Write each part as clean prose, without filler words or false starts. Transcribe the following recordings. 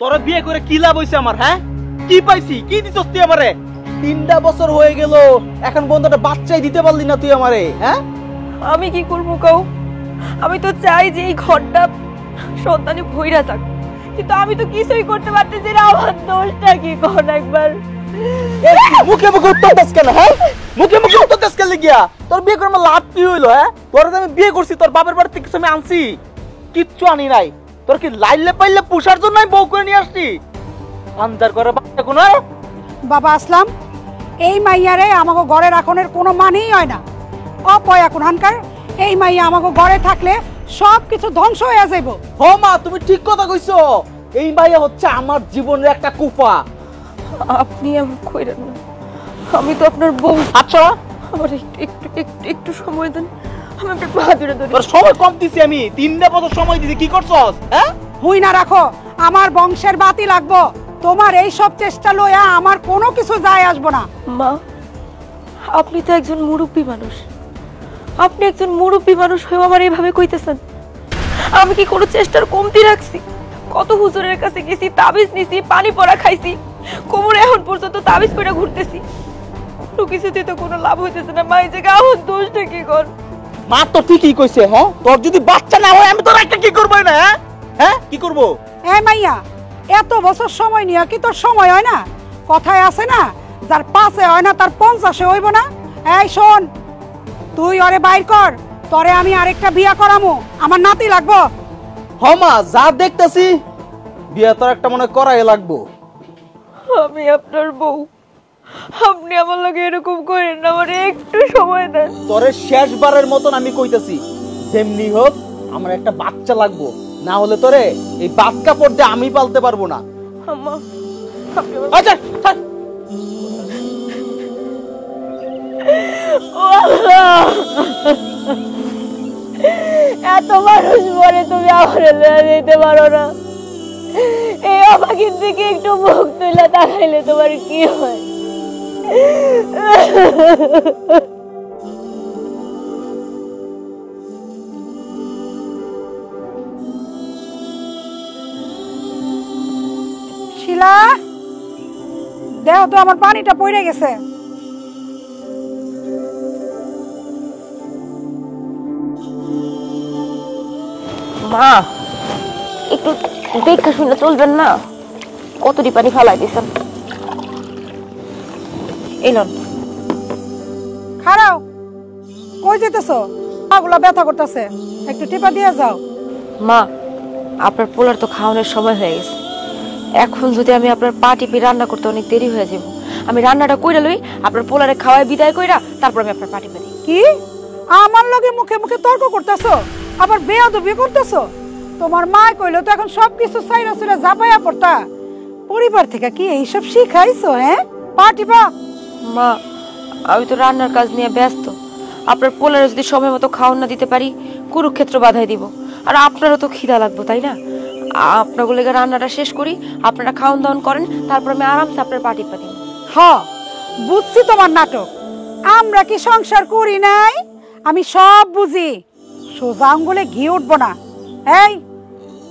তোরা বিয়ে করে কি লাভ হইছে আমার? হ্যাঁ, কি পাইছি? কি দিছস তুই আমারে? 3টা বছর হয়ে গেল, এখন বন্ধুটা বাচ্চাই দিতে পারলি না তুই আমারে। হ্যাঁ, আমি কি করবো কাউ? আমি তো চাই যে এই ঘরটা সন্তানে ভইরা থাক, কিন্তু আমি তো কিছুই করতে পারতেছি না। আমার দোষটা কি কোন একবার? মুখে মুখে উত্তর দাস কেন? হ্যাঁ, মুখে মুখে উত্তর দাস কেন গিয়া? তোর বিয়ে করে আমার লাভ কি হইলো? হ্যাঁ, তোর আমি বিয়ে করছি, তোর বাপের বাড়ি থেকে কিছু আমি আনছি? কিচ্ছু আনি নাই। তোর কি লাইলে পাইলে পুষার জন্য আমি বউ করে নিয়ে আসছি? আন্দার করে বাচ্চা কোন? বাবা আসলাম, এই মাইয়ারে আমাকে ঘরে রাখনের কোনো মানেই হয় না। অপয়া কোনহানকার, এই মাইয়া আমাকে ঘরে থাকলে সব কিছু ধ্বংস হয়ে যাইব। ও মা, তুমি ঠিক কথা কইছো। এই মাইয়া হচ্ছে আমার জীবনের একটা কুফা। আপনি আমার কইরেন না, আমি তো আপনার বউ। আচ্ছা, আমার একটু সময় দেন, আমি আপনার পা ধরে ধরি। তোর সময় কম দিছি আমি, 3টা বছর সময় দিছি, কি করছস? হ্যাঁ, হুই না রাখো, আমার বংশের বাতি লাগবো। তোমার এই সব চেষ্টা লইয়া আমার কোনো কিছু যায় আসবো না। মা, আপনি তো একজন মুরব্বী মানুষ, আপনি একজন মুরব্বী মানুষ হয়ে আমার এইভাবে কইতেছেন? আমি কি কোনো চেষ্টার কমতি রাখছি? কত হুজুরের কাছে গেছি, তাবিজ নিছি, পানি পড়া খাইছি, কোমরে এখন পর্যন্ত তাবিজ পড়া ঘুরতেছি, কোনো কিছুতে তো কোনো লাভ হইতেছে না। মা, এই জায়গায় আমার দোষটা কি কর? মা তো ঠিকই কইছে। হ্যাঁ, তোর যদি বাচ্চা না হয় আমি তোর একটা কি করবো না? হ্যাঁ হ্যাঁ, কি করবো? এই মাইয়া, এত বছর সময় নিয়ে কি তোর সময় হয় না? কথায় আছে না, যার 5-এ হয় না তার 50-এ হইব না। এই শোন, তুই ওরে বাইর কর, তোরে আমি আরেকটা বিয়া করামু, আমার নাতি লাগবো। মা, যা দেখতেছি বিয়ে তোর একটা মনে করাই লাগবো। আমি আপনার বউ, আপনি আমার লগে এরকম করেন না, আমার একটু সময় দেন। তোরে শেষবারের মতন আমি কইতাছি, যেমনি হোক আমার একটা বাচ্চা লাগবো, না হলে তোরে এই বাচ্চা পড়তে আমি পালতে পারবো না। আম্মা, আপনি আমার আচ্ছা, এত মানুষ বলে তুমি আমার যেতে পারো না। এই আমাকে দিকে একটু মুখ তুলে তাকাইলে তোমার কি হয়? শিলা, দেহ তো আমার পানিটা পড়ে গেছে। মা, একটু দেখা শুনে চলবেন না? কতটি পানি ফালাই দিছেন। এলন, খারাও, কই যেতেছো? পাগুলা ব্যথা করতেছে, একটু টিপা দিয়ে যাও। মা, আপনার পোলার তো খাওয়ানোর সময় হয়ে গেছে। এখন যদি আমি আপনার পা টিপি রান্না করতে অনেক দেরি হয়ে যাব। আমি রান্নাটা কইরা লই, আপনার পোলারে খাওয়ায় বিদায় কইরা তারপর আমি আপনার পা টিপে দিই। কি আমার লগে মুখে মুখে তর্ক করতেছো, আবার বেয়াদবি করতেছো? তোমার মা কইলো তো এখন সবকিছু সাইরা সুইরা জাপাইয়া পড়তা। পরিবার থেকে কি এইসব শিখাইছো? হ্যাঁ, পাটিবা। মা, আমি তো রান্নার কাজ নিয়ে ব্যস্ত। আপনার পোলারে যদি সময় মতো খাওয়ান না দিতে পারি, কুরুক্ষেত্র বাধাই দিব। আর আপনারও তো খিদা লাগবে, তাই না? আপনাগুলো রান্নাটা শেষ করি, আপনারা খাওয়ান দাওয়ান করেন, তারপর আমি আরামসে আপনার পা টিপা দিই। হ্যাঁ, বুঝছি তোমার নাটক। আমরা কি সংসার করি নাই? আমি সব বুঝি। সোজা আঙ্গুলে ঘি উঠবো না। এই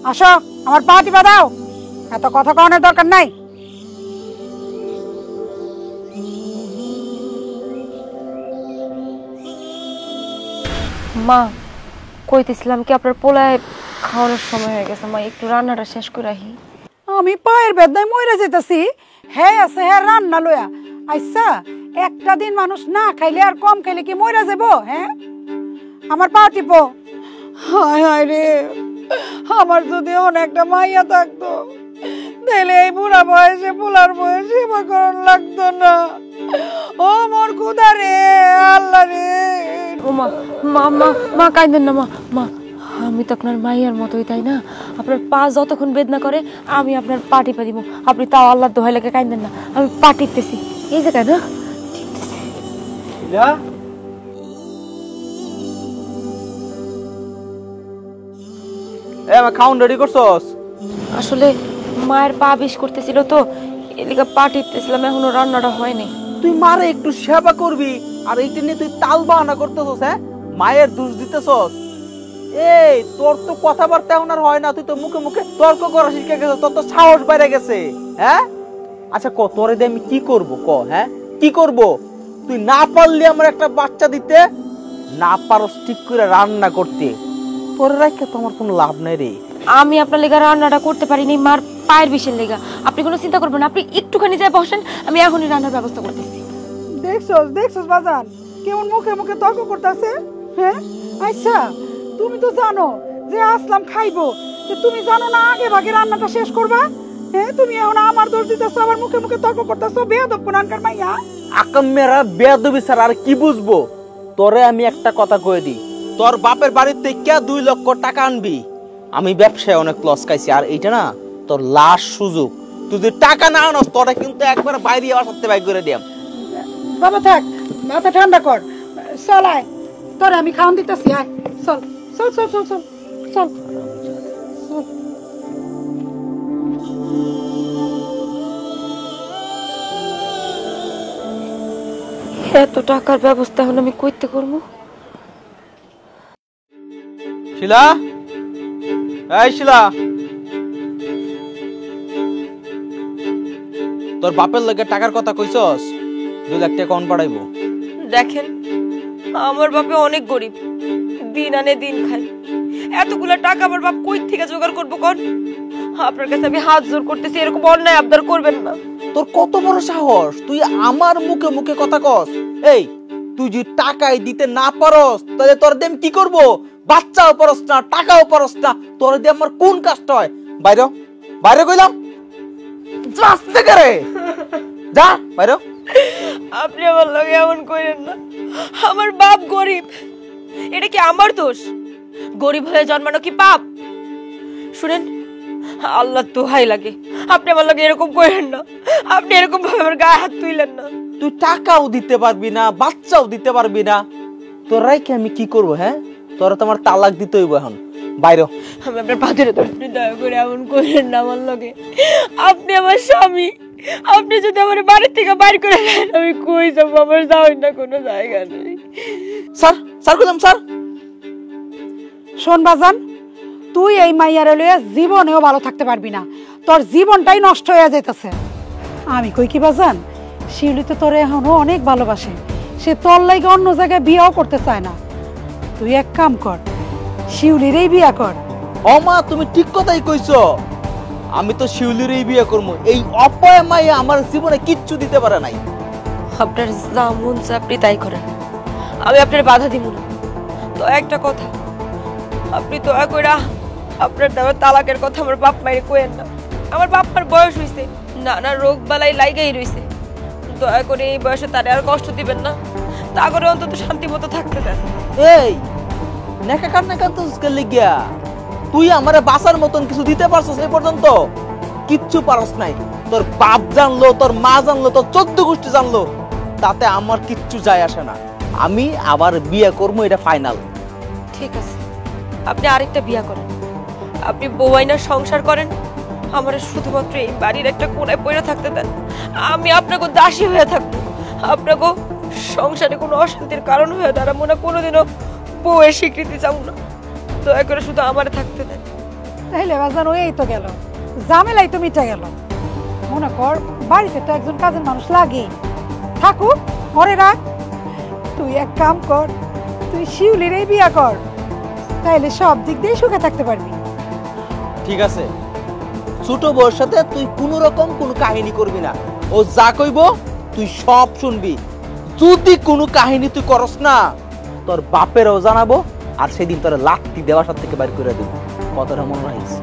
আসো, আমার পা টিপা দাও। এত কথা কওয়ানোর দরকার নাই। মা, কইতেছিলাম কি আপনার পোলায় খাওয়ানোর সময় হয়ে গেছে। মা, একটু রান্নাটা শেষ করে রাখি। আমি পায়ের বেদনায় মরে যেতেছি, হ্যাঁ আছে হ্যাঁ রান্না লয়া। আচ্ছা, একটা দিন মানুষ না খাইলে আর কম খাইলে কি মরে যাব? হ্যাঁ, আমার পা টিপো। হায় হায় রে, আমার যদি অনেকটা মাইয়া থাকতো, তাহলে এই বুড়া বয়সে পোলার বয়সে সেবা করার লাগতো না। ও মোর খুদা রে, আল্লাহ রে। ও মা, মা মা মা কাইন্দেন না। মা, মা, আমি তো আপনার মাইয়ার মতোই, তাই না? আপনার পা যতক্ষণ বেদনা করে আমি আপনার পা টিপা দিব। আপনি তাও আল্লাহর দোহাই লাগে কাইন্দেন না। আমি পা টিপতেছি, এই জায়গায় না টিপতেছি। খাউন রেডি করছস? আসলে মায়ের পা বিষ করতেছিল তো, এদিকে পা টিপতেছিলাম, এখনো রান্নাটা হয়নি। তুই মারে একটু সেবা করবি আর এইটা নিয়ে তুই তাল বাহানা করতেছস। হ্যাঁ, মায়ের দোষ দিতেছস। এই তোর তো কথাবার্তা এখন আর হয় না, তুই তো মুখে মুখে তর্ক করা শিখে গেছিস, তোর তো সাহস বেড়ে গেছে। হ্যাঁ আচ্ছা ক তোরে দিয়ে আমি কি করব ক? হ্যাঁ কি করব? তুই না পারলি আমার একটা বাচ্চা দিতে, না পারস ঠিক করে রান্না করতে, তোরে রাখে তো আমার কোনো লাভ নাই রে। আমি আপনার লেগা রান্নাটা করতে পারিনি, মার পায়ের বিষের লেগা। আপনি কোনো চিন্তা করবেন না, আপনি একটুখানি যায় বসেন, আমি এখনই রান্নার ব্যবস্থা করতেছি। দেখছস দেখছস বাজান কেমন মুখে মুখে তর্ক করতেছে। হ্যাঁ আচ্ছা তুমি তো জানো যে আসলাম খাইবো, তুমি জানো না আগে ভাগে রান্নাটা শেষ করবা? হ্যাঁ তুমি এখন আমার দোষ দিতেছো, আবার মুখে মুখে তর্ক করতেছো। বেয়াদব কোনানকার মাইয়া। আকামেরা বেয়াদবি স্যার আর কি বুঝবো? তোরে আমি একটা কথা কয়ে দিই, তোর বাপের বাড়িতে কে 2 লক্ষ টাকা আনবি? আমি ব্যবসায় অনেক লস খাইছি, আর এইটা না তোর লাস্ট সুযোগ। তুই যদি টাকা না আনস তোরা কিন্তু একবার বাইরে আবার সাথে বাইক করে দিয়াম। বাবা থাক, মাথা ঠান্ডা কর, চল আয়, তোর আমি খাওয়ান দিতেছি, আয় চল চল চল চল চল চল। এত টাকার ব্যবস্থা এখন আমি কইতে করবো? শিলা, এই শিলা, তোর বাপের লগে টাকার কথা কইছস? 2 লাখ টাকা কোন পাঠাইবো? দেখেন আমার বাপে অনেক গরিব, দিন আনে দিন খায়, এতগুলা টাকা আমার বাপ কই থেকে জোগাড় করবো কোন? আপনার কাছে আমি হাত জোর করতেছি, এরকম অন্যায় আবদার করবেন না। তোর কত বড় সাহস, তুই আমার মুখে মুখে কথা কস? এই তুই যদি টাকাই দিতে না পারস তাহলে তোর দেম কি করব? বাচ্চাও পারস না, টাকাও পারস না, তোর দিয়ে আমার কোন কাজটা হয়? বাইরে বাইরে কইলাম, যাস থেকে রে, যা বাইরে। আপনি আমার লগে এমন করেন না, আমার বাপ গরিব, এটা কি আমার দোষ? গরিব হয়ে জন্মানো কি পাপ? শুনেন, আল্লাহ দোহাই লাগে, আপনি আমার লগে এরকম করেন না, আপনি এরকম ভাবে আমার গায়ে হাত তুইলেন না। তুই টাকাও দিতে পারবি না, বাচ্চাও দিতে পারবি না, তোর রাইকে আমি কি করব? হ্যাঁ তোরা তো আমার তালাক দিতে হইব এখন, বাইরে। আমি আপনার পা ধরে ধরে, আপনি দয়া করে এমন করেন না আমার লগে, আপনি আমার স্বামী, আপনি যদি আমার বাড়ির থেকে বাইর করে দেন আমি কই যাবো? আমার যাওয়ার না কোনো জায়গা নেই। স্যার স্যার কইলাম স্যার। শোন বাজান, তুই এই মাইয়ারে লইয়া জীবনেও ভালো থাকতে পারবি না, তোর জীবনটাই নষ্ট হয়ে যাইতেছে। আমি কই কি বাজান, শিউলি তো তোরে এখনো অনেক ভালোবাসে, সে তোর লাগে অন্য জায়গায় বিয়েও করতে চায় না। তুই এক কাম কর, শিউলিরই বিয়া কর। ও মা তুমি ঠিক কথাই কইছো, আমি তো শিউলিরই বিয়ে করবো। এই অপয়া মাইয়া আমার জীবনে কিচ্ছু দিতে পারে নাই। আপনার যা মন চায় আপনি তাই করেন, আমি আপনার বাধা দিব না। তো একটা কথা, আপনি দয়া করে আপনার দেওয়া তালাকের কথা আমার বাপ মায়ের কইেন না। আমার বাপ মার বয়স হইছে, নানা রোগ বালাই লাইগাই রইছে, দয়া করে এই বয়সে তারে আর কষ্ট দিবেন না, তা করে অন্তত শান্তি মতো থাকতে দেন। এই নেকা কান্না কান্দছিস কে লিগিয়া? তুই আমারে বাসার মতন কিছু দিতে পারছস এই পর্যন্ত? কিচ্ছু পারস নাই। তোর বাপ জানলো, তোর মা জানলো, তোর 14 গোষ্ঠী জানলো, তাতে আমার কিচ্ছু যায় আসে না। আমি আবার বিয়ে করবো, এটা ফাইনাল। ঠিক আছে, আপনি আরেকটা বিয়া করেন, আপনি বউয়াইনার সংসার করেন, আমার শুধুমাত্র এই বাড়ির একটা কোণায় পড়ে থাকতে দেন। আমি আপনাকে দাসী হয়ে থাকবো, আপনাকে সংসারে কোনো অশান্তির কারণ হয়ে দাঁড়াবো না, কোনোদিনও বউয়ের স্বীকৃতি চাও না। দয়া করে শুধু আমারে থাকতে দেন। তাইলে বাজান ওই তো গেল, ঝামেলাই তো মিটা গেল। মনে কর বাড়িতে তো একজন কাজের মানুষ লাগে, থাকুক, ঘরে রাখ। তুই এক কাম কর, তুই শিউলিরই বিয়া কর, তাইলে সব দিক দিয়ে সুখে থাকতে পারবি। ঠিক আছে, ছোট বউর সাথে তুই কোনো রকম কোনো কাহিনী করবি না, ও যা কইব তুই সব শুনবি। যদি কোনো কাহিনী তুই করস না, তোর বাপেরও জানাবো, আর সেদিন তোর লাত্তি দেওয়ার সাথে থেকে বাইর করে দেব। কথাটা মনে রাখিস।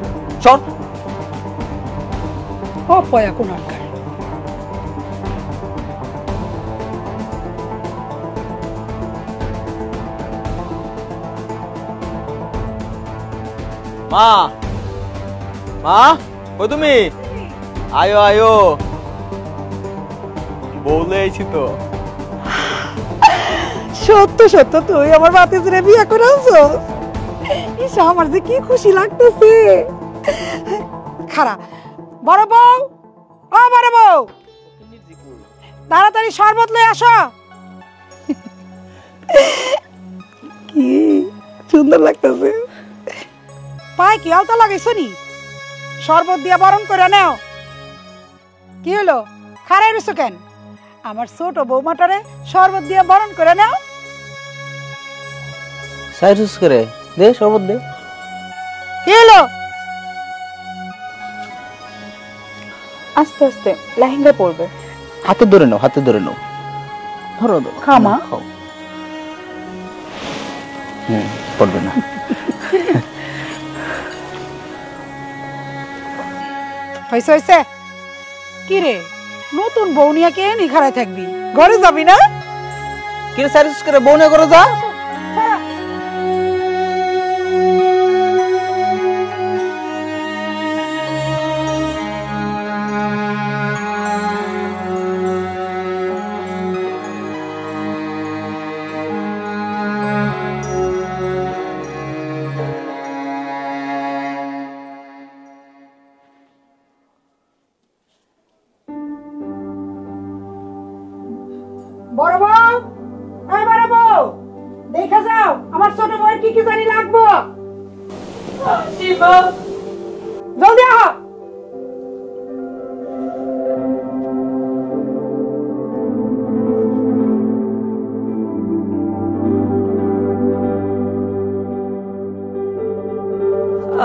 চল। অপয়া কোনানকার। মা, মা কই তুমি? আয়ো আয়ো, বলে আইছি তো। সত্য সত্য তুই আমার ভাতিজিরে বিয়ে করে আনছো? ইস, আমার যে কি খুশি লাগতেছে। খারা বড় বউ, ও বড় বউ, তাড়াতাড়ি শরবত লয়ে আসো। কি সুন্দর লাগতেছে। পায়ে কি আলতা লাগাইছো নি? শরবত দিয়া বরণ করে নাও। কি হলো, খারাই রইছো কেন? আমার ছোট বৌমাটারে শরবত দিয়া বরণ করে নাও। সাইরুস করে দে, শরবত দে। কি হলো? আস্তে আস্তে লেহেঙ্গা পরবে। হাতে ধরে নাও, হাতে ধরে নাও। ধরো ধরো, খামা খাও। পড়বে না। হয়েছে হয়েছে। কি রে, নতুন বউ নিয়ে কে নি খাড়ায় থাকবি? ঘরে যাবি না? কি রে সাইরুস করে বউনে করে যা। বড় বউ, এই বড় বউ, দেখা যাও আমার ছোট বউয়ের কি কি জানি লাগবো। জলদি আহ।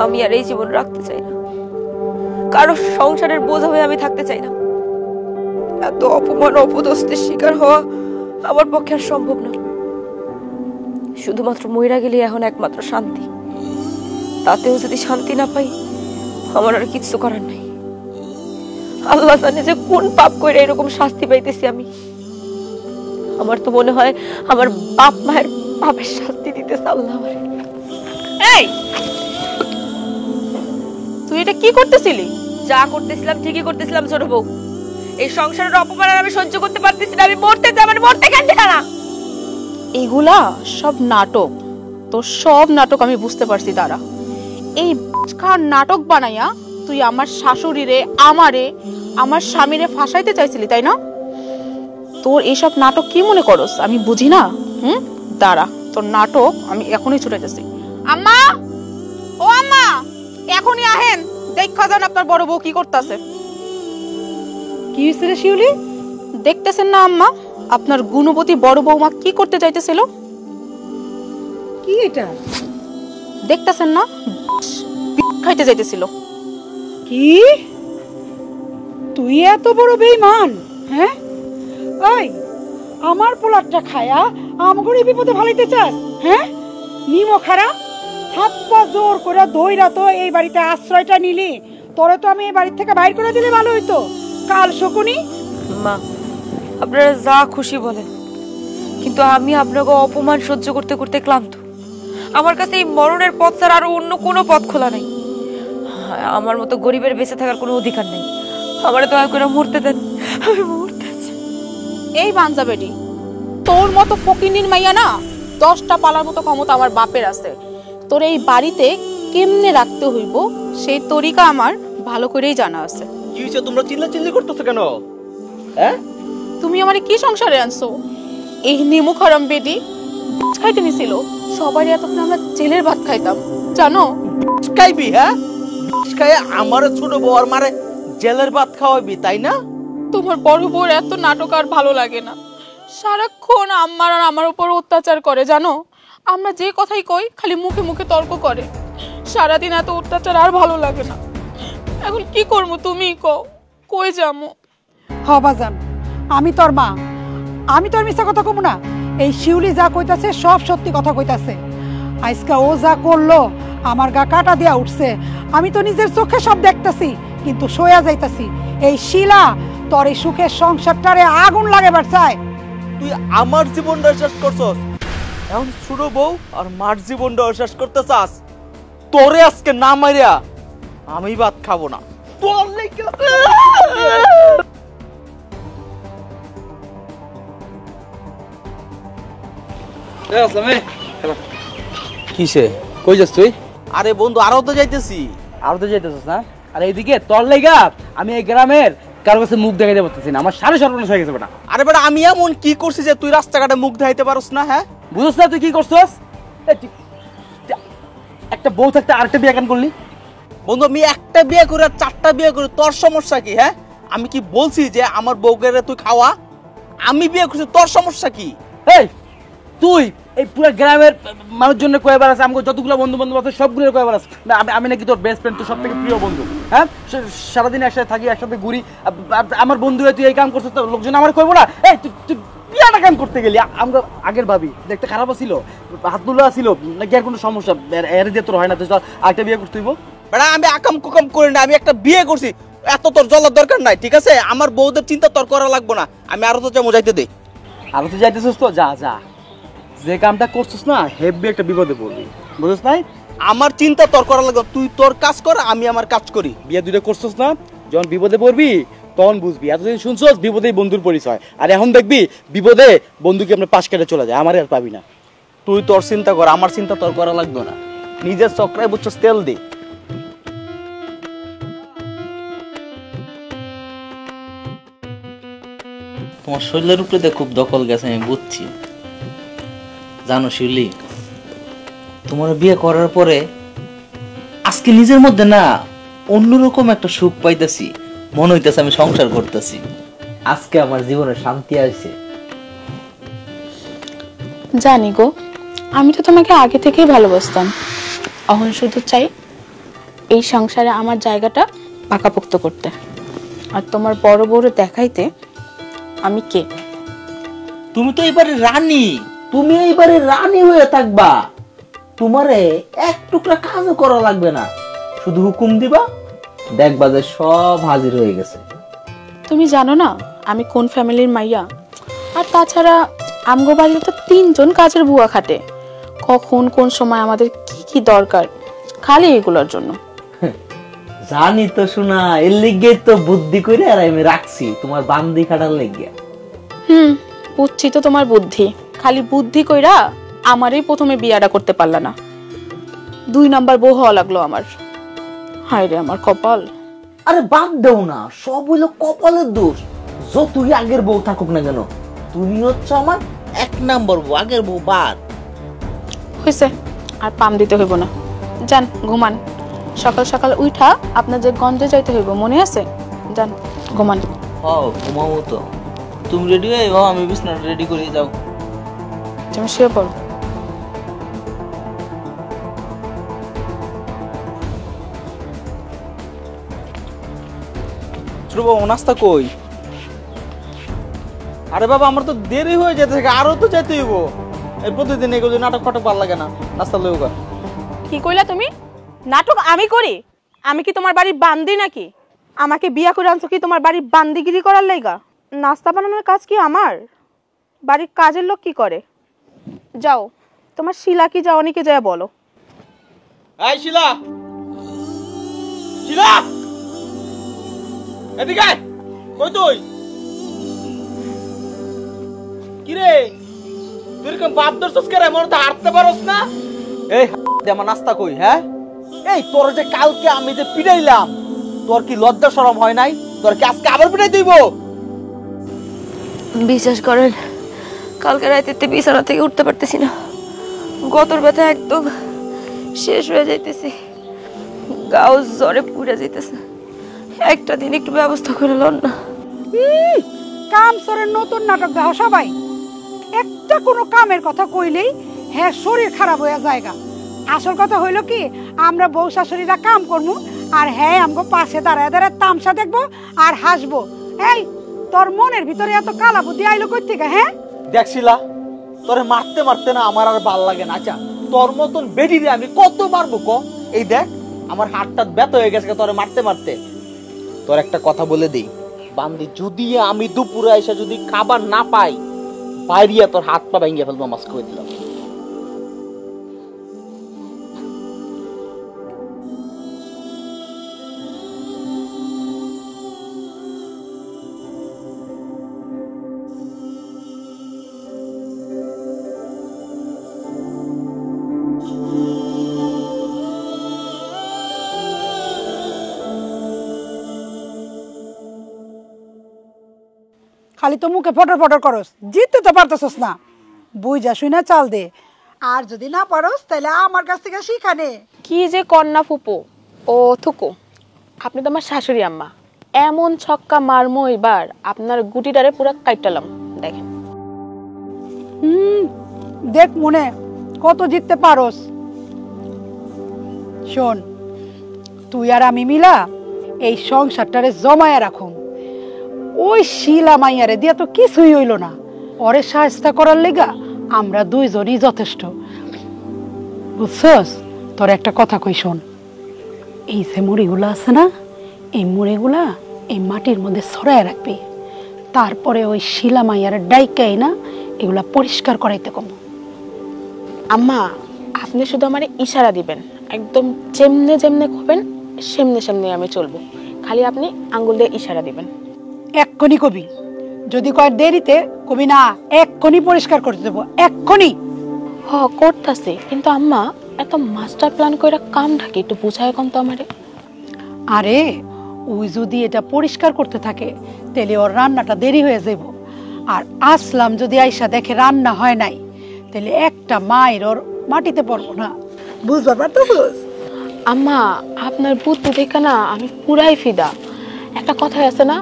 আমি আর এই জীবন রাখতে চাই না, কারো সংসারের বোঝা হয়ে আমি থাকতে চাই না। এত অপমান অপদস্থের শিকার হওয়া আমার পক্ষে আর সম্ভব না। শুধুমাত্র মইরা গেলে এখন একমাত্র শান্তি, তাতেও যদি শান্তি না পাই আমার আর কিছু করার নাই। আল্লাহ জানে যে কোন পাপ করে এরকম শাস্তি পাইতেছি আমি। আমার তো মনে হয় আমার বাপ মায়ের পাপের শাস্তি দিতেছে আল্লাহ আমারে। এই তুই এটা কি করতেছিলি? যা করতেছিলাম ঠিকই করতেছিলাম ছোট বউ। এই সংসারের অপমান আমি সহ্য করতে পারতেছি না। আমি মরতে চাই, মানে মরতে কেন না। এগুলা সব নাটক, তো সব নাটক আমি বুঝতে পারছি। দাঁড়া, এই নাটক বানাইয়া তুই আমার শাশুড়িরে, আমারে, আমার স্বামীরে ফাঁসাইতে চাইছিলি, তাই না? তোর এইসব নাটক কি মনে করস আমি বুঝি না? দাঁড়া, তোর নাটক আমি এখনই ছুটাইতেছি। আম্মা, ও আম্মা, এখনই আহেন, দেখা যান আপনার বড় বউ কি করতেছে। কি হইছে রে শিউলি? দেখতেছেন না আম্মা, আপনার গুণবতী বড় বৌমা কি করতে চাইতেছিল? কি এটা দেখতেছেন না, খাইতে যাইতেছিল। কি তুই এত বড় বেঈমান? হ্যাঁ, ওই আমার পোলাটটা খায়া আমগরে বিপদে ফালাইতে চাস? হ্যাঁ, নিমো খারা হাত পা জোর করে দইরা তো এই বাড়িতে আশ্রয়টা নিলি। তোরে তো আমি এই বাড়ি থেকে বাইর করে দিলে ভালো হইতো। কাল শকুনি। মা, আপনারা যা খুশি বলেন, কিন্তু আমি আপনাকে অপমান সহ্য করতে করতে ক্লান্ত। আমার কাছে এই মরণের পথ ছাড়া আরো অন্য কোনো পথ খোলা নাই। আমার মতো গরিবের বেঁচে থাকার কোনো অধিকার নেই। আমার দয়া করে মরতে দেন, আমি মরতে চাই। এই বাঞ্জা বেটি, তোর মতো ফকিন্নির মাইয়া না 10টা পালার মতো ক্ষমতা আমার বাপের আছে। তোর এই বাড়িতে কেমনে রাখতে হইব সেই তরিকা আমার ভালো করেই জানা আছে। কি হইছে, তোমরা চিল্লাচিল্লি করতেছো কেন? হ্যাঁ, তুমি আমারে কি সংসারে আনছো? এই নিমুখ হারাম বেটি খাইতে নিছিল। সবারই এতক্ষণ আমরা জেলের ভাত খাইতাম, জানো? খাইবি? হ্যাঁ, খাই আমার ছোট বউ আর মারে জেলের ভাত খাওয়াবি, তাই না? তোমার বড় বউর এত নাটক আর ভালো লাগে না। সারাক্ষণ আম্মার আর আমার উপর অত্যাচার করে, জানো? আমরা যে কথাই কই খালি মুখে মুখে তর্ক করে। সারাদিন এত অত্যাচার আর ভালো লাগে না। এখন কি করবো তুমিই কও, কই যামু? হ বাজান, আমি তোর মা, আমি তোর মিথ্যা কথা কমু না। এই শিউলি যা কইতাছে সব সত্যি কথা কইতাছে। আজকে ও যা করলো আমার গা কাটা দিয়া উঠছে। আমি তো নিজের চোখে সব দেখতাছি, কিন্তু সইয়া যাইতাছি। এই শিলা তোর এই সুখের সংসারটারে আগুন লাগাবার চায়। তুই আমার জীবনটা শেষ করছস, এখন ছোট বউ আর মার জীবনটা শেষ করতে চাস? তোরে আজকে না মারিয়া আমি ভাত খাবো না। তোর লেগে কিসে কই যাস তুই? আরে বন্ধু, আরো তো যাইতেছি। আর তো যাইতেছিস না? আর এইদিকে তোর লাইগা আমি এই গ্রামের কারোর কাছে মুখ দেখাইতে পারতেছি না। আমার সাড়ে সর্বনাশ হয়ে গেছে বেটা। আরে বেটা, আমি এমন কি করছি যে তুই রাস্তাঘাটে মুখ দেখাইতে পারস না? হ্যাঁ, বুঝছ না তুই কি করছস? একটা বউ থাকতে আরেকটা বিয়ে কেন করলি? বন্ধু আমি একটা বিয়ে করে আর 4টা বিয়ে করে তোর সমস্যা কি? হ্যাঁ আমি কি বলছি যে আমার বউকে তুই খাওয়া? আমি বিয়ে করছি, তোর সমস্যা কি? এই তুই এই পুরো গ্রামের মানুষজন কয়বার আছে, আমাকে যতগুলো বন্ধু বান্ধব আছে সবগুলো কয়বার আছে আমি নাকি তোর বেস্ট ফ্রেন্ড, তোর সব থেকে প্রিয় বন্ধু। হ্যাঁ সারাদিন একসাথে থাকি, একসাথে ঘুরি, আমার বন্ধু তুই এই কাম করছিস, লোকজন আমার কইবো না এই তুই বিয়াটা কাম করতে গেলি? আমরা আগের ভাবি দেখতে খারাপ ছিল, হাত তুলা ছিল নাকি আর কোনো সমস্যা এর দিয়ে তোর হয় না? তুই আরেকটা বিয়ে করতে হইব? বেড়া আমি আকাম কুকাম করি না, আমি একটা বিয়ে করছি, এত তোর জ্বলার দরকার নাই, ঠিক আছে? আমার বউদের চিন্তা তোর করা লাগবে না, আমি আরো তো যাইতে দে। আর তুই যাইতেছিস তো যা যা, যে কামটা করছিস না হেভি একটা বিপদে পড়বি, বুঝছিস নাই? আমার চিন্তা তোর করা লাগবে, তুই তোর কাজ কর, আমি আমার কাজ করি। বিয়ে দুটো করছিস না, যখন বিপদে পড়বি তখন বুঝবি। এতদিন শুনছস বিপদেই বন্ধুর পরিচয়, আর এখন দেখবি বিপদে বন্ধুকে আপনার পাশ কেটে চলে যায়, আমার আর পাবি না। তুই তোর চিন্তা কর, আমার চিন্তা তোর করা লাগবে না। নিজের চক্রায় বুঝছস তেল দে। তোমার শরীরের উপরে খুব দখল গেছে, আমি বুঝছি। জানো শিউলি, তোমার বিয়ে করার পরে আজকে নিজের মধ্যে না অন্যরকম একটা সুখ পাইতেছি, মনে হইতেছে আমি সংসার করতেছি। আজকে আমার জীবনে শান্তি আসছে। জানি গো, আমি তো তোমাকে আগে থেকেই ভালোবাসতাম। এখন শুধু চাই এই সংসারে আমার জায়গাটা পাকাপোক্ত করতে, আর তোমার বড় বড় দেখাইতে আমি কে। তুমি তো এবারে রানী, তুমি এইবারে রানী হয়ে থাকবা। তোমারে এক টুকরা কাজও করা লাগবে না, শুধু হুকুম দিবা, দেখবা যে সব হাজির হয়ে গেছে। তুমি জানো না আমি কোন ফ্যামিলির মাইয়া? আর তাছাড়া আমগো বাড়িতে তো 3জন কাজের বুয়া খাটে, কখন কোন সময় আমাদের কি কি দরকার, খালি এগুলোর জন্য। জানি তো শোনা, এর লিগে তো বুদ্ধি করে আর আমি রাখছি তোমার বান্দি খাটার লেগে। বুঝছি তো তোমার বুদ্ধি, খালি বুদ্ধি কইরা আমারই প্রথমে বিয়াটা করতে পারলা না, 2 নাম্বার বউ হওয়া লাগলো আমার। হায় রে আমার কপাল। আরে বাদ দেও না, সব হইলো কপালের দোষ। যতই আগের বউ থাকুক না কেন, তুমি হচ্ছে আমার 1 নাম্বার বউ, আগের বউ বাদ। হয়েছে, আর পাম দিতে হইব না, যান ঘুমান। সকাল সকাল উঠা আপনার যে গঞ্জে যাইতে হইব, মনে আছে? যান ঘুমান। হও ঘুমাবো তো, তুমি রেডি হয়ে যাও, আমি বিছানা রেডি করে যাও। তুমি শুয়ে পড়ো। ছোট বাবু নাস্তা কই? আরে বাবা আমার তো দেরি হয়ে যেতে, আরো তো যেতে হইব। এই প্রতিদিন এগুলো নাটক ফাটক ভালো লাগে না, নাস্তা লইবা। কি কইলা তুমি? নাটক আমি করি? আমি কি তোমার বাড়ির বান্দি নাকি? আমাকে বিয়া করে আনছো কি তোমার বাড়ির বান্দিগিরি করার লাইগা? নাস্তা বানানোর কাজ কি আমার? বাড়ির কাজের লোক কি করে? যাও তোমার শিলা কি যাওয়ানিকে যায় বলো। এই শিলা, শিলা এদিকে আয়। কই তুই? কি রে তুই এরকম বাপ ধরছস কে রে? মনে তো হাঁটতে পারস না। এই আমার নাস্তা কই? হ্যাঁ এই তোর যে কালকে আমি যে পিটাইলাম, তোর কি লজ্জা শরম হয় নাই? তোর কি আজকে আবার পিটাই দিব? বিশ্বাস করেন, কালকে রাতে বিছানা থেকে উঠতে পারতেছি না, গতর ব্যথা একদম শেষ হয়ে যাইতেছে, গাও জ্বরে পুড়ে যাইতেছে। একটা দিন একটু ব্যবস্থা করে লন না। কাম সরের নতুন নাটক দেখো সবাই, একটা কোনো কামের কথা কইলেই হ্যাঁ শরীর খারাপ হয়ে যায়গা। আসল কথা হইলো কি, আমরা বউ শাশুড়িরা কাম করবো আর হ্যাঁ আমগো পাশে দাঁড়ায় দাঁড়ায় তামসা দেখবো আর হাসবো। এই তোর মনের ভিতরে এত কালা বুদ্ধি আইলো কই থেকে? হ্যাঁ দেখছিলা তোরে মারতে মারতে না আমার আর ভাল লাগে না। আচ্ছা তোর মতন বেডিরে আমি কত মারবো ক? এই দেখ আমার হাতটা ব্যথা হয়ে গেছে তোরে মারতে মারতে। তোর একটা কথা বলে দিই বান্দি, যদি আমি দুপুরে এসে যদি খাবার না পাই, বাইরিয়া তোর হাত পা ভেঙে ফেলবো, মাছ করে দিলাম। খালি তো মুখে ফটর ফটর করস, জিততে তো পারতেছস না। বুঝা শুই না চাল দে। আর যদি না পারোস তাহলে আমার কাছ থেকে শিখা নে। কি যে কন্যা ফুপু ও থুকু, আপনি তো আমার শাশুড়ি আম্মা, এমন ছক্কা মারমো এবার আপনার গুটিটারে পুরো কাইটালাম। দেখেন দেখ মনে কত জিততে পারোস। শোন, তুই আর আমি মিলা এই সংসারটারে জমায়া রাখুম। ওই শিলা মাইয়ারে দিয়া তো কিছুই হইল না, ওরে সাহায্য করার লেগা আমরা দুইজনই যথেষ্ট, বুঝছস? তোর একটা কথা কই শোন, এই যে মুড়িগুলো আছে না, এই মুড়িগুলা এই মাটির মধ্যে ছড়ায় রাখবি, তারপরে ওই শিলা মাইয়ার ডাইকাই না এগুলা পরিষ্কার করাইতে কম। আম্মা আপনি শুধু আমার ইশারা দিবেন, একদম যেমনে যেমনে খুবেন সেমনে সেমনে আমি চলবো, খালি আপনি আঙ্গুল দিয়ে ইশারা দিবেন। এক্ষুনি কবি, যদি কয় দেরিতে কবি না, এক্ষুনি পরিষ্কার করতে দেবো, এক্ষুনি। হ করতেছে, কিন্তু আম্মা এত মাস্টার প্ল্যান কইরা কাম ঢাকি একটু বুঝায় কম তো আমারে। আরে ওই যদি এটা পরিষ্কার করতে থাকে তাহলে ওর রান্নাটা দেরি হয়ে যাব, আর আসলাম যদি আইসা দেখে রান্না হয় নাই তাহলে একটা মায়ের ওর মাটিতে পড়বো না, বুঝবার পারতেছস? আম্মা আপনার বুদ্ধি দেখে না আমি পুরাই ফিদা। একটা কথা আছে না,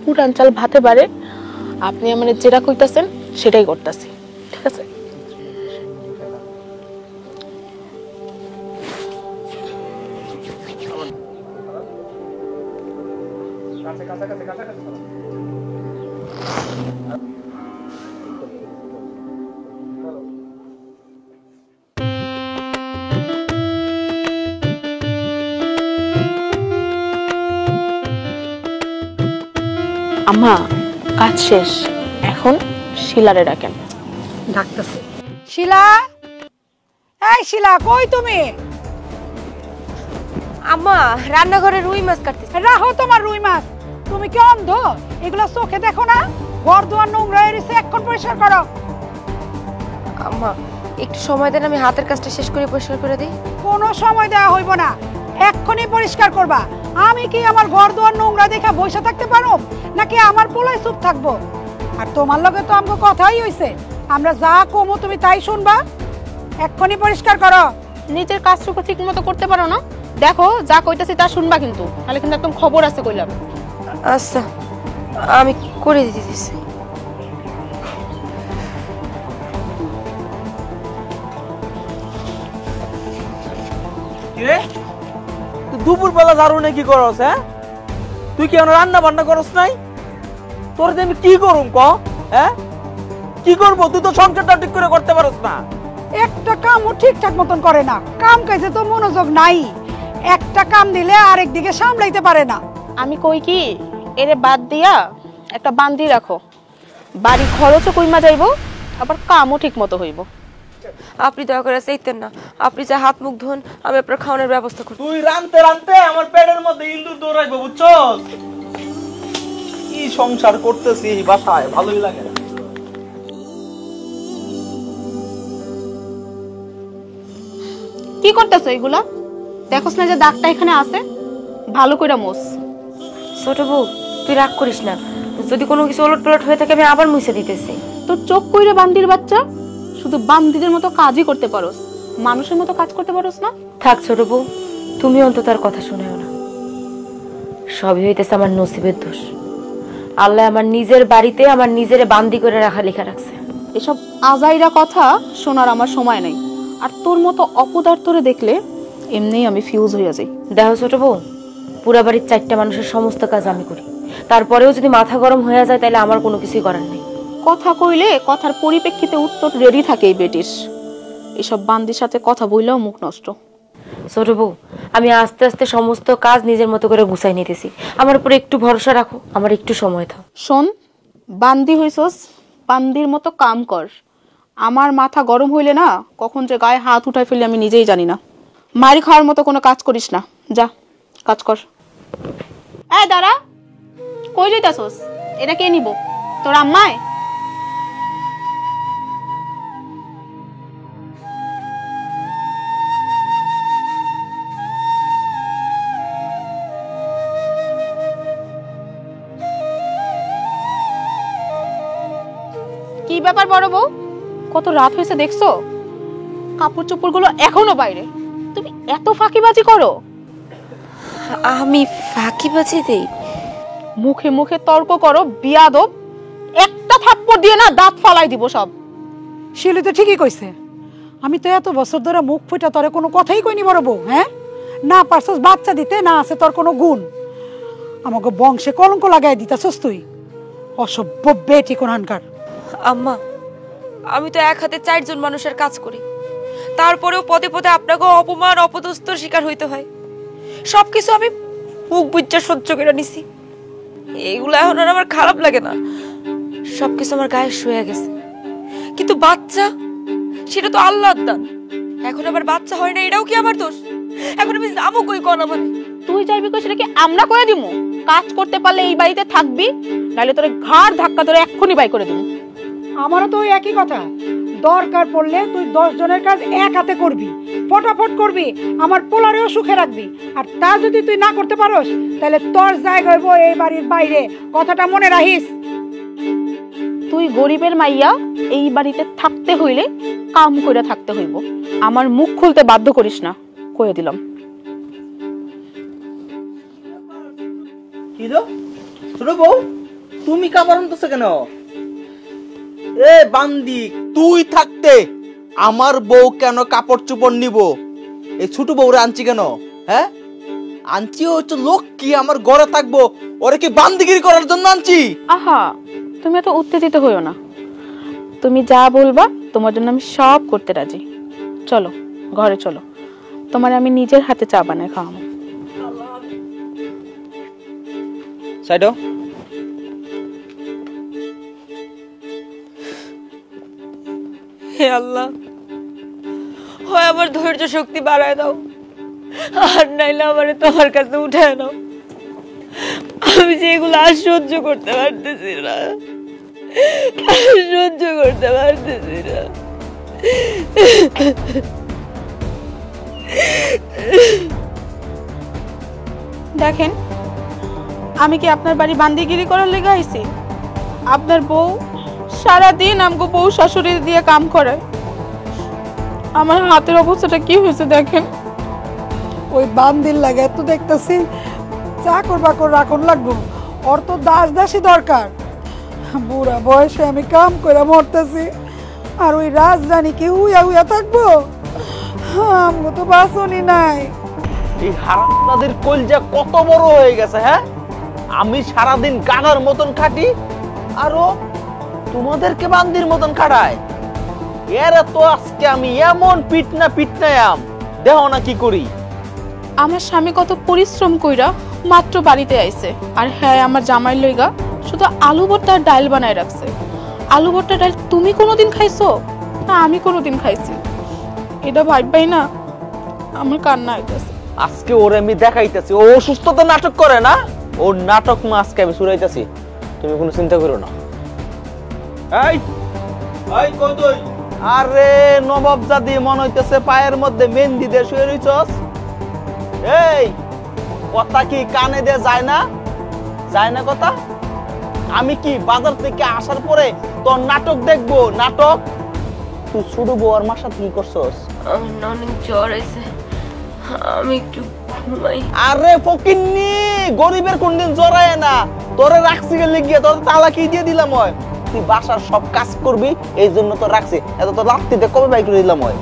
পুরান চাল ভাতে বাড়ে, আপনি আমার যেটা কইতাছেন সেটাই করতেছি, ঠিক আছে? আম্মা কাজ শেষ, এখন শিলারে ডাকেন। ডাকতেছে। শিলা, এই শিলা, কই তুমি? আম্মা রান্নাঘরে রুই মাছ কাটতেছে। রাহো তোমার রুই মাছ, তুমি কি অন্ধ? এগুলো চোখে দেখো না? ঘর দুয়ার নোংরা হয়ে রয়েছে, এখন পরিষ্কার করো। আম্মা একটু সময় দেন, আমি হাতের কাজটা শেষ করে পরিষ্কার করে দিই। কোনো সময় দেওয়া হইব না, এক্ষুনি পরিষ্কার করবা। আমি কি আমার ঘর দুয়ার নোংরা দেখে বসে থাকতে পারো, নাকি আমার পোলায় চুপ থাকবো? আর তোমার লগে তো আমাকে কথাই হইছে, আমরা যা কমো তুমি তাই শুনবা। এক্ষুনি পরিষ্কার করো। নিজের কাজটুকু ঠিক মতো করতে পারো না? দেখো যা কইতাছি তা শুনবা কিন্তু, তাহলে কিন্তু একদম খবর আছে কইলাম। আচ্ছা আমি করে দিতেছি। কিরে তুই দুপুর বেলা ঝাড়ু নে কি করস? হ্যাঁ, তুই কি এখন রান্না বান্না করস নাই? তোর যে আমি কি করুম ক? হ্যাঁ কি করবো? তুই তো সংসারটা ঠিক করে করতে পারস না। একটা কামও ঠিকঠাক মতন করে না, কাম কাজে তো মনোযোগ নাই, একটা কাম দিলে আরেক দিকে সামলাইতে পারে না। আমি কই কি এরে বাদ দিয়া একটা বান্দি রাখো, বাড়ি খরচও কইমা যাইবো, আবার কামও ঠিক মতো হইব। আপনি দয়া করে চাইতেন না, আপনি যা হাত মুখ ধোন, আমি আপনার খাওয়ানোর ব্যবস্থা করব। তুই রানতে রানতে আমার পেটের মধ্যে ইন্দুর দৌড়াইবো, বুঝছস? কি সংসার করতেছি এই বাসায়, ভালোই লাগে না। কি করতেছো এগুলা? দেখোস না যে দাগটা এখানে আছে? ভালো কইরা মোস। ছোট বউ তুই রাগ করিস না, যদি কোনো কিছু ওলট পালট হয়ে থাকে আমি আবার মুছে দিতেছি। তোর চোখ কইরে বান্দির বাচ্চা, শুধু বান্দিদের মতো কাজই করতে পারোস, মানুষের মতো কাজ করতে পারোস না। থাক ছোট বউ, তুমি অন্তত তার কথা শুনেও না, সবই হইতেছে আমার নসিবের দোষ। আল্লাহ আমার নিজের বাড়িতে আমার নিজেরে বান্দি করে রাখা লেখা রাখছে। এসব আজাইরা কথা শোনার আমার সময় নাই, আর তোর মতো অপদার্থরে দেখলে এমনিই আমি ফিউজ হইয়া যাই। দেখো ছোট বউ, পুরা বাড়ির 4টা মানুষের সমস্ত কাজ আমি করি, তারপরেও যদি মাথা গরম হয়ে যায় তাহলে আমার কোনো কিছুই করার নেই। কথা কইলে কথার পরিপ্রেক্ষিতে উত্তর রেডি থাকে এই বেটির। এসব বান্দির সাথে কথা বললেও মুখ নষ্ট। ছোট বউ, আমি আস্তে আস্তে সমস্ত কাজ নিজের মতো করে গুছাই নিতেছি, আমার উপরে একটু ভরসা রাখো, আমার একটু সময় দাও। শোন, বান্দি হইছস, বান্দির মতো কাম কর। আমার মাথা গরম হইলে না কখন যে গায়ে হাত উঠাই ফেললে আমি নিজেই জানি না। মারি খাওয়ার মতো কোনো কাজ করিস না, যা কাজ কর। এই দাঁড়া, কই যাইতাছস? এটা কে নিব? তোর আম্মায়? কি ব্যাপার বড় বউ, কত রাত হয়েছে দেখছো? কাপড় চোপড় গুলো এখনো বাইরে, তুমি এত ফাঁকিবাজি করো? আমি ফাঁকিবাজি দেই? মুখে মুখে তর্ক করো বিয়াদব, একটা থাপ্পড় দিয়ে না দাঁত ফালাই দিব সব। শিলি তো ঠিকই কইছে, আমি তো এত বছর ধরে মুখ ফুটা তোরে কোনো কথাই কইনি বড় বউ। হ্যাঁ, না পারছস বাচ্চা দিতে, না আছে তোর কোনো গুণ, আমাকে বংশে কলঙ্ক লাগাই দিতাছস তুই, অসভ্য বেটি কোনহানকার। আম্মা, আমি তো এক হাতে 4 জন মানুষের কাজ করি, তারপরেও পদে পদে আপনাকে অপমান অপদস্থর শিকার হইতে হয়। সবকিছু আমি মুখ বুজ্জা সহ্য করে নিছি, এইগুলো এখন আর আমার খারাপ লাগে না, সবকিছু আমার গায়ে শুয়ে গেছে। কিন্তু বাচ্চা, সেটা তো আল্লাহর দান, এখন আবার বাচ্চা হয় না, এটাও কি আমার দোষ? এখন আমি যাবো কই কোন? আমার তুই যাইবি কই সেটা কি আমরা করে দিমু? কাজ করতে পারলে এই বাড়িতে থাকবি, নাহলে তোরে ঘাড় ধাক্কা ধরে এক্ষুনি বাই করে দিমু। আমারও তো ওই একই কথা, দরকার পড়লে তুই 10 জনের কাজ এক হাতে করবি, ফটাফট করবি, আমার পোলারেও সুখে রাখবি। আর তা যদি তুই না করতে পারোস, তাহলে তোর জায়গা হইব এই বাড়ির বাইরে, কথাটা মনে রাখিস। তুই গরিবের মাইয়া, এই বাড়িতে থাকতে হইলে কাম করে থাকতে হইব, আমার মুখ খুলতে বাধ্য করিস না, কয়ে দিলাম। কি লো ছোট বউ, তুমি কাপড় আনতেছ কেন? এ বান্দি, তুই থাকতে আমার বউ কেন কাপড় চোপড় নিব? এই ছোট বউরে আনছি কেন? হ্যাঁ, আনছি হচ্ছে লোক কি আমার ঘরে থাকবো, ওরে কি বান্দিগিরি করার জন্য আনছি? আহা, তুমি এত উত্তেজিত হইও না, তুমি যা বলবা তোমার জন্য আমি সব করতে রাজি। চলো ঘরে চলো, তোমার আমি নিজের হাতে চা বানায় খাওয়াবো। সাইডো, হে আল্লাহ, হয় আমার ধৈর্য শক্তি বাড়ায় দাও, আর নাইলে আমারে তোমার কাছে উঠায় নাও। আমি যেগুলো আর সহ্য করতে পারতেছি না, সহ্য করতে পারতেছি না। দেখেন, আমি কি আপনার বাড়ি বান্দিগিরি করার লেগে আইছি? আপনার বউ সারাদিন আমগো বউ শাশুড়ি দিয়ে কাম করে, আমার হাতের অবস্থাটা কি হয়েছে দেখেন। ওই বান্দির লাগে তো দেখতেছি চাকর বাকর রাখুন লাগবো, ওর তো দাস দাসী দরকার। বুড়া বয়সে আমি কাম করে মরতেছি, আর ওই রাজধানী কি হুইয়া হুইয়া থাকবো? আমগো তো বাসনই নাই। এই হারামজাদের কলজা কত বড় হয়ে গেছে। হ্যাঁ, আমি সারাদিন গাধার মতন খাটি, আরো তোমাদেরকে বান্দির মতন খাটায়। এরা তো আজকে আমি এমন পিটনায়াম দেখো না কি করি। আমার স্বামী কত পরিশ্রম কইরা মাত্র বাড়িতে আইছে, আর হ্যাঁ আমার জামাই লইগা শুধু আলু ভর্তা আর ডাল বানায় রাখছে। আলু ভর্তা ডাল তুমি কোনোদিন খাইছো? না আমি কোনোদিন খাইছি? এটা ভাববাই না আমার কান্না আইতাছে। আজকে ওরে আমি দেখাইতেছি, ও অসুস্থতা নাটক করে না, ওর নাটক মা আজকে আমি শুনাইতেছি, তুমি কোনো চিন্তা করো না। এই এই কই তুই? আরে নবাব জাদি মনে হইতেছে পায়ের মধ্যে মেহেন্দি দিয়ে শুয়ে রইছস। এই কথা কি কানে দিয়ে যায় না? যায় না কথা? আমি কি বাজার থেকে আসার পরে তোর নাটক দেখবো? নাটক তুই ছোট বউ আর মার সাথে কি করছস? আমার অনেক জ্বর আছে, আমি একটু ঘুমাই। আরে ফকিন্নি, গরিবের কোনদিন জড়ায় না, তোরে রাখছি গেলে গিয়ে তোর তালা কি দিয়ে দিলাম হয়, তুই বাসার সব কাজ করবি, এই জন্য তো রাখছি। এত তো রাত্রিতে কবে বাই করে দিলাম হয়?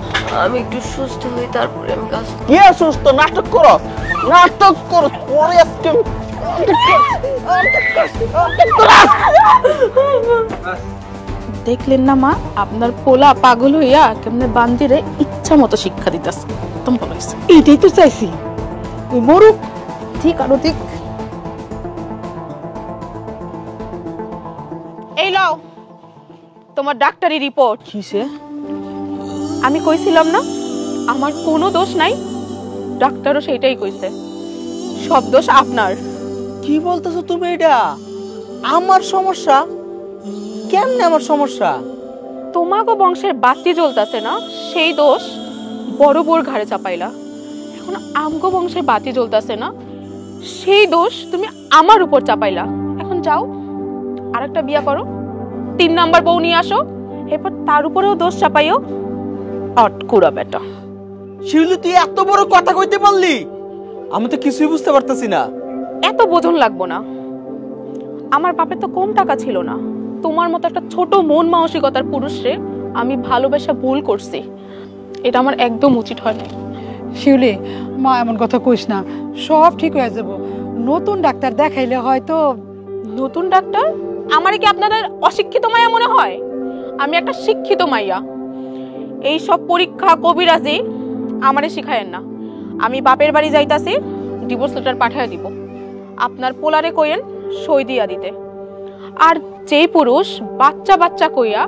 আমি একটু সুস্থ হই তারপরে আমি কাজ। কি সুস্থ? নাটক করস, নাটক করস, পরে আজকে দেখলেন না মা, আপনার পোলা পাগল হইয়া কেমনে বান্দিরে ইচ্ছা মতো শিক্ষা দিতেছে। তুমি বলাইছো এটাই তো চাইছি, ওই মরুক। ঠিক আরো ঠিক। এই লও তোমার ডাক্তারি রিপোর্ট। কিসে? আমি কইছিলাম না আমার কোনো দোষ নাই, ডাক্তারও সেইটাই কইছে, সব দোষ আপনার। কি বলতেছো তুমি? এটা আমার সমস্যা? কেমনে আমার সমস্যা? তোমাগো বংশের বাতি জ্বলতাছে না, সেই দোষ বড় বউর ঘাড়ে চাপাইলা। এখন আমগো বংশের বাতি জ্বলতাছে না, সেই দোষ তুমি আমার উপর চাপাইলা। এখন যাও আরেকটা বিয়া করো, 3 নাম্বার বউ নিয়ে আসো, এরপর তার উপরেও দোষ চাপাইও। আটকুড়া বেটা। শিউলি তুই এত বড় কথা কইতে পারলি? আমি তো কিছুই বুঝতে পারতেছি না। এত বোঝন লাগবো না, আমার বাপের তো কম টাকা ছিল না। তোমার মতো একটা ছোট মন মানসিকতার পুরুষরে আমি ভালোবাসা ভুল করছি, এটা আমার একদম উচিত হয় না। শিউলি মা এমন কথা কইস না, সব ঠিক হয়ে যাব। নতুন ডাক্তার দেখাইলে হয়তো। নতুন ডাক্তার? আমারে কি আপনাদের অশিক্ষিত মাইয়া মনে হয়? আমি একটা শিক্ষিত মাইয়া। এই সব পরীক্ষা কবিরাজি আমারে শিখায়েন না। আমি বাপের বাড়ি যাইতাছি, ডিভোর্স লেটার পাঠিয়ে দিব। আপনার পোলারে কইেন সই দিয়া দিতে। আর যেই পুরুষ বাচ্চা বাচ্চা কইয়া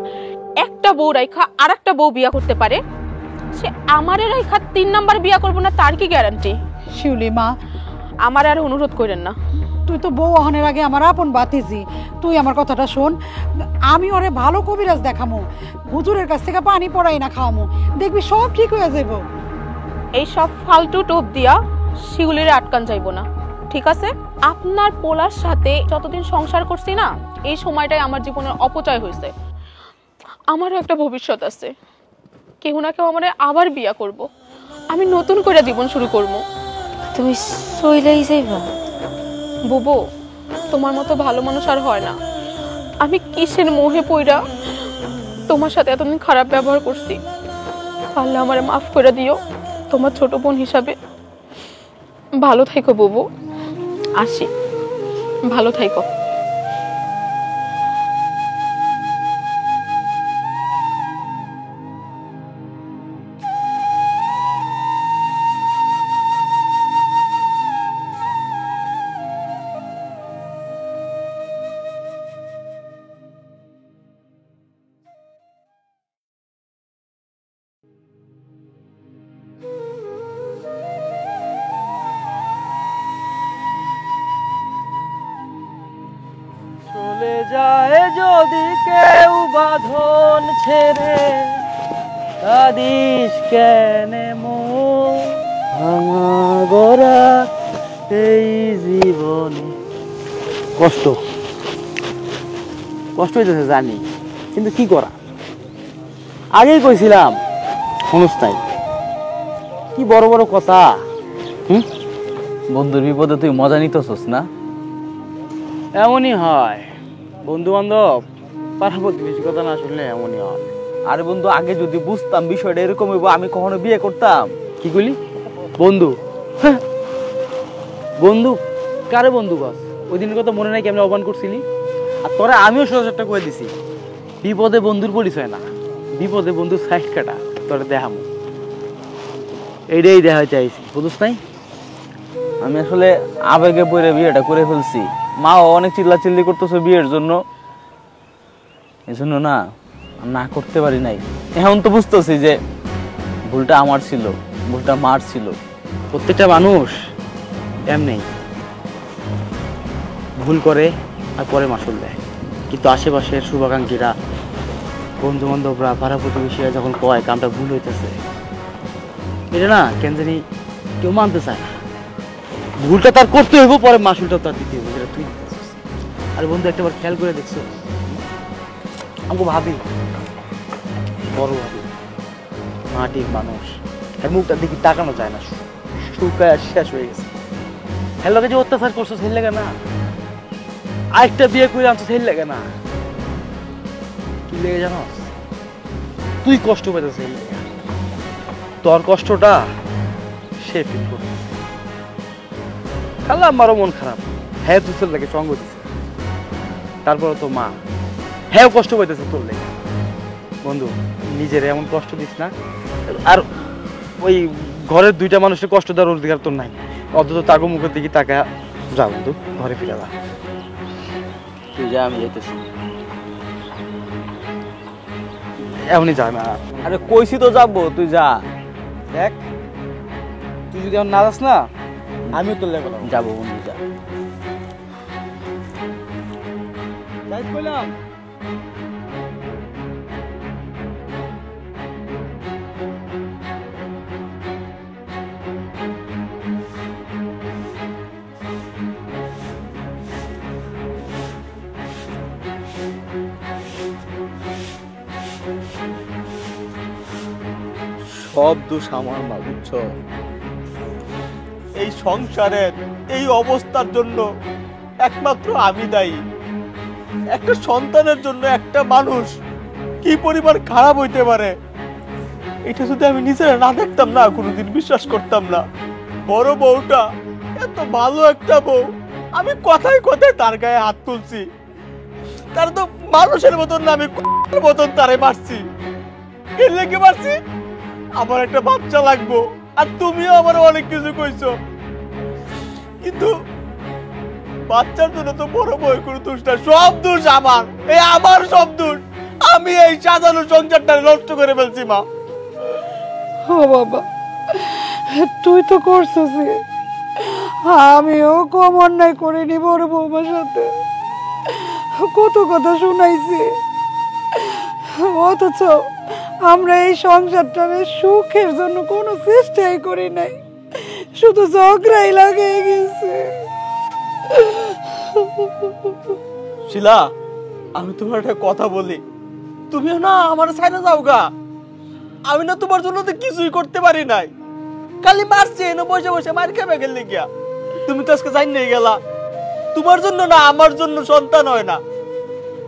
একটা বউ রাইখা আর একটা বউ বিয়া করতে পারে, সে আমারে রাইখা 3 নাম্বার বিয়া করবো না তার কি গ্যারান্টি? শিউলি মা, আমার আর অনুরোধ করেন না। তুই তো বউ আহনের আগে আমার আপন বাতিজি, তুই আমার কথাটা শোন। আমি ওরে ভালো কবিরাজ দেখামো, হুজুরের কাছ থেকে পানি পড়াই না খাওয়ামো, দেখবি সব ঠিক হয়ে যাইব। এই সব ফালতু টোপ দিয়া শিউলিরে আটকান যাইবো না, ঠিক আছে? আপনার পোলার সাথে যতদিন সংসার করছি না, এই সময়টাই আমার জীবনের অপচয় হয়েছে। আমারও একটা ভবিষ্যৎ আছে, কেউ না কেউ আমার আবার বিয়া করব, আমি নতুন করে জীবন শুরু করব। তুমি সইলাই যাইবা? বুবু, তোমার মতো ভালো মানুষ আর হয় না। আমি কিসের মোহে পইরা তোমার সাথে এতদিন খারাপ ব্যবহার করছি, পারলে আমারে মাফ করে দিও তোমার ছোট বোন হিসাবে। ভালো থাইকো বুবু, আসি, ভালো থাইকো। চলে যায় যদি কেউ বাঁধন ছেড়ে, কাঁদিস কেন মন ভাঙা গড়া এই জীবনে। কষ্ট কষ্ট হইতেছে জানি, কিন্তু কি করা। আগেই কইছিলাম শুনুস নাই, কি বড় বড় কথা। বন্ধুর বিপদে তুই মজা নিতেছস না? এমনই হয় বন্ধু বান্ধব, পাড়া প্রতিবেশী কথা না শুনলে এমনই হয়। আরে বন্ধু, আগে যদি বুঝতাম বিষয়টা এরকম হইব, আমি কখনো বিয়ে করতাম? কি কইলি? বন্ধু? বন্ধু কারে বন্ধু কস? ওই দিনের কথা মনে নাই? কেমন অপমান করছিলি? আর তোরা আমিও সোজাটা কয়ে দিছি, বিপদে বন্ধুর পরিচয় না, বিপদে বন্ধুর সাইড কাটা তোরা দেখামো। এইটাই দেখা চাইছি, বুঝছ নাই? আমি আসলে আবেগে পড়ে বিয়েটা করে ফেলছি। মাও অনেক চিল্লাচিল্লি করতেছে বিয়ের জন্য, এই জন্য না করতে পারি নাই। এখন তো বুঝতেছি যে ভুলটা আমার ছিল, ভুলটা মার ছিল। প্রত্যেকটা মানুষ এমনি ভুল করে আর পরে মাসুল দেয়, কিন্তু আশেপাশের শুভাকাঙ্ক্ষীরা, বন্ধু বান্ধবরা, পাড়া প্রতিবেশীরা যখন কয় কামটা ভুল হইতেছে, এটা না কেন জানি কেউ মানতে চায় না। ভুলটা তার করতে হইব, পরে মাসুলটা তার দিতে হইব, যেটা তুই দিতেছিস। আর বন্ধু একটাবার খেয়াল করে দেখছো, আমাকে ভাবি বড় ভাবি মাটির মানুষ, এর মুখটার দিকে তাকানো যায় না, শুকায় শেষ হয়ে গেছে। হের লগে যে অত্যাচার করছো সেই লাগে না, আরেকটা বিয়ে করে আনছো সেই লাগে না, কি লেগে জানো? তুই কষ্ট পেতেছ সেই লেগে, তোর কষ্টটা সে ফিল করবে। কাল আমারও মন খারাপ, হ্যাঁ দুসের লাগে সঙ্গ দিছে, তারপরে তো মা হ্যাঁ কষ্ট পাইতেছে তোর লেগে। বন্ধু নিজের এমন কষ্ট দিস না, আর ওই ঘরের দুইটা মানুষের কষ্ট দেওয়ার অধিকার তোর নাই। অন্তত তাগো মুখের দিকে তাকা যা, বন্ধু ঘরে ফিরে যা। তুই যা, আমি যেতেছি। এমনই যা না। আরে কইছি তো যাবো, তুই যা। দেখ তুই যদি এখন না যাস না, আমিও তোর লেগে যাবো বন্ধু, যা। কইলাম সব দোষ আমার মা, বুঝছো? এই সংসারের এই অবস্থার জন্য একমাত্র আমি দায়ী। একটা সন্তানের জন্য একটা মানুষ কি পরিমাণ খারাপ হইতে পারে এটা যদি আমি নিজেরা না দেখতাম না, কোনোদিন বিশ্বাস করতাম না। বড় বউটা এত ভালো একটা বউ, আমি কথায় কথায় তার গায়ে হাত তুলছি। তার তো মানুষের মতন না, আমি মতন তারে মারছি। এর লেগে মারছি আমার একটা বাচ্চা লাগবো, আর তুমিও আমার অনেক কিছু কইছো, কিন্তু বাচ্চার জন্য তো বড় বউ কোনো দোষ না। সব দোষ আমার, এই আমার সব দোষ। আমি এই সাজানো সংসারটা নষ্ট করে ফেলছি মা। ও বাবা, তুই তো করছিস, আমিও কম অন্যায় করিনি। বড় বৌমার সাথে কত কথা শুনাইছি, অথচ আমরা এই সংসারটারে সুখের জন্য কোনো চেষ্টাই করি নাই, শুধু ঝগড়াই লাগিয়ে গেছে। শিলা, আমি তোমার একটা কথা বলি, তুমিও না আমার সাইডে যাও গা। আমি না তোমার জন্য তো কিছুই করতে পারি নাই, খালি মারছি এনে বসে বসে মার খেয়ে গেলে গিয়া। তুমি তো আজকে জানিয়ে গেলা, তোমার জন্য না আমার জন্য সন্তান হয় না।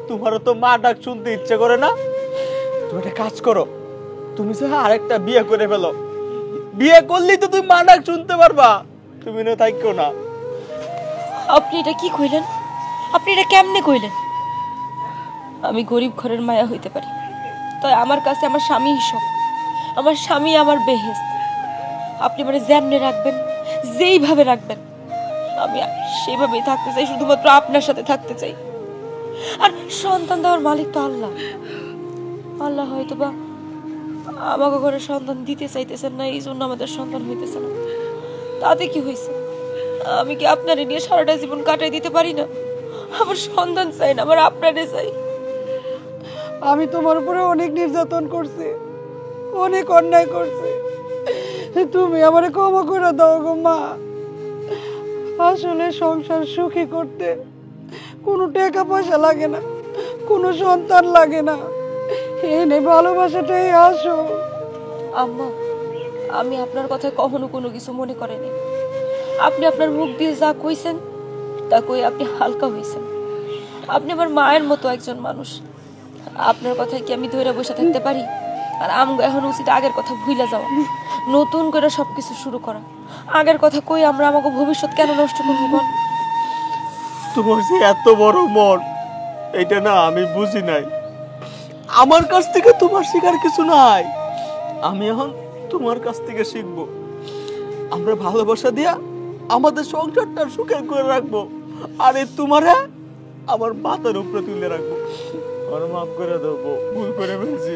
তোমারও তো মা ডাক শুনতে ইচ্ছে করে না? তুমি একটা কাজ করো, তুমি যে আরেকটা বিয়ে করে ফেলো। বিয়ে করলেই তো তুমি মা ডাক শুনতে পারবা, তুমি না থাকো না। আপনি এটা কি কইলেন? আপনি এটা কেমনে কইলেন? আমি গরিব ঘরের মায়া হইতে পারি, তাই আমার কাছে আমার স্বামী হিসেব, আমার স্বামী আমার বেহেশত। আপনি মানে যেমনে রাখবেন, যেইভাবে রাখবেন, আমি সেইভাবেই থাকতে চাই, শুধুমাত্র আপনার সাথে থাকতে চাই। আর সন্তান দেওয়ার মালিক তো আল্লাহ। আল্লাহ হয়তো বা আমাকে ঘরে সন্তান দিতে চাইতেছেন না, এই জন্য আমাদের সন্তান হইতেছে না। তাতে কি হয়েছে? আমি কি আপনারে নিয়ে সারাটা জীবন কাটাই দিতে পারি না? আমার সন্তান চাই না, আমার আপনারে চাই। আমি তোমার উপরে অনেক নির্যাতন করছি, অনেক অন্যায় করছি, তুমি আমারে ক্ষমা করে দাও গো মা। আসলে সংসার সুখী করতে কোনো টাকা পয়সা লাগে না, কোনো সন্তান লাগে না, এনে ভালোবাসাটাই আসো। আম্মা, আমি আপনার কথায় কখনো কোনো কিছু মনে করিনি। আপনি আপনার মুখ দিয়ে যা কইছেন তা কই আপনি হালকা হইছেন। আপনি আমার মায়ের মতো একজন মানুষ। আপনার কথায় কি আমি ধরে বসে থাকতে পারি? আর আমগো এখন উচিত আগের কথা ভুইলা যাওয়া, নতুন করে সবকিছু শুরু করা। আগের কথা কই আমরা আমাকে ভবিষ্যৎ কেন নষ্ট করবো বল? তোমার যে এত বড় মন, এটা না আমি বুঝি নাই। আমার কাছ থেকে তোমার শেখার কিছু নাই, আমি এখন তোমার কাছ থেকে শিখবো। আমরা ভালোবাসা দিয়া আমাদের সংসারটা সুখের করে রাখবো, আর এই তোমারে আমার মাথার উপরে তুলে রাখবো। আমার মাফ করে দেবো, ভুল করে ফেলছি।